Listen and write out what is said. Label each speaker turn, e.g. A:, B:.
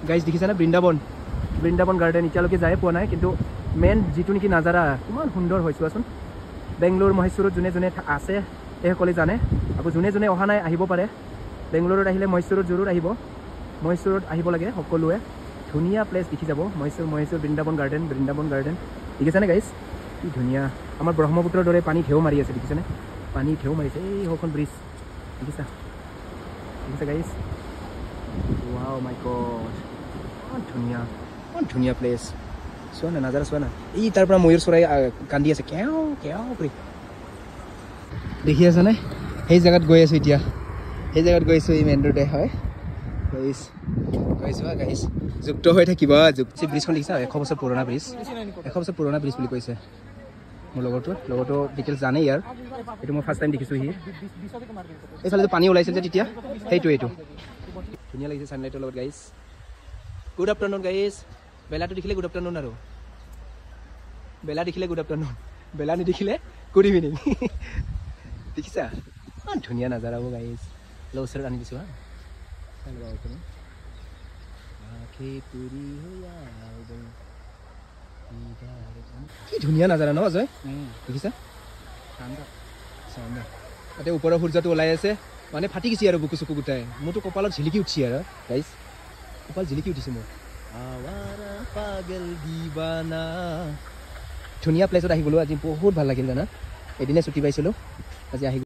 A: guys দেখিছে না Vrindavan garden এতিয়ালৈকে যাই পোৱা নাই কিন্তু মেইন যিটো নেকি নাজাৰা কিমান সুন্দৰ হয় চোৱাচোন বেংগলোৰ মহীশূৰত যোনে যোনে আছে এইসকলে জানে আকৌ যোনে যোনে অহা নাই আহিব পাৰে বেংগলোৰত আহিলে মহীশূৰত জৰুৰ আহিব মহীশূৰত আহিব লাগে সকলোৱে ধুনীয়া প্লেচ দেখি যাব মহীশূৰ বৃন্দাবন গাৰ্ডেন দেখিছেনে গাইজ কি ধুনীয়া আমাৰ ব্ৰহ্মপুত্ৰৰ দৰে পানী ঢেউ মাৰি আছে দেখিছেনে পানী ঢেউ মাৰিছে এই সৌখন ব্ৰিজ দেখিছে গাইজ ৱাও মাই গড ইমান ধুনীয়া প্লেচ চোৱা না নাজাৰা চোৱা না এই তাৰ পৰা ময়ূৰ চৰাই কান্দি আছে কেও কৰি দেখি আছেনে সেই জেগাত গৈ আছোঁ এতিয়া এই মেইন ৰোডে হয় গাইজ যুক্ত হৈ থাকিব ব্ৰিজখন দেখিছা 100 বছৰ পুৰণা ব্ৰিজ বুলি কৈছে মোৰ লগৰটো ডিটেইলছ জানে ইয়াৰ এইটো মই ফাৰ্ষ্ট টাইম দেখিছোঁ এইফালে পানী ওলাইছিল যে তেতিয়া এইটো ধুনীয়া লাগিছে ছানলাইটৰ লগত গাইজ গুড আফটাৰনুন গাইজ বেলাটো দেখিলে গুড আফটাৰনুন আৰু বেলা দেখিলে গুড আফটাৰনুন বেলা নেদেখিলে গুড ইভিনিং দেখিছা ইমান ধুনীয়া নাজাৰাব গাইজ ওচৰত আনি দিছোঁ কি ধুনীয়া নাজাৰা ন অজয় দেখিছা তাতে ওপৰৰ সূৰ্যটো ওলাই আছে মানে ফাটি গৈছে আৰু বুকু চুকু গোটাই মোৰতো কপালত ঝিলিকি উঠিছে আৰু গাইজ কপাল ঝিলিকি উঠিছে মোৰ ধুনীয়া প্লেচত আহি গ'লো আজি বহুত ভাল লাগিল জানা এদিনে ছুটি পাইছিলোঁ আজি আহি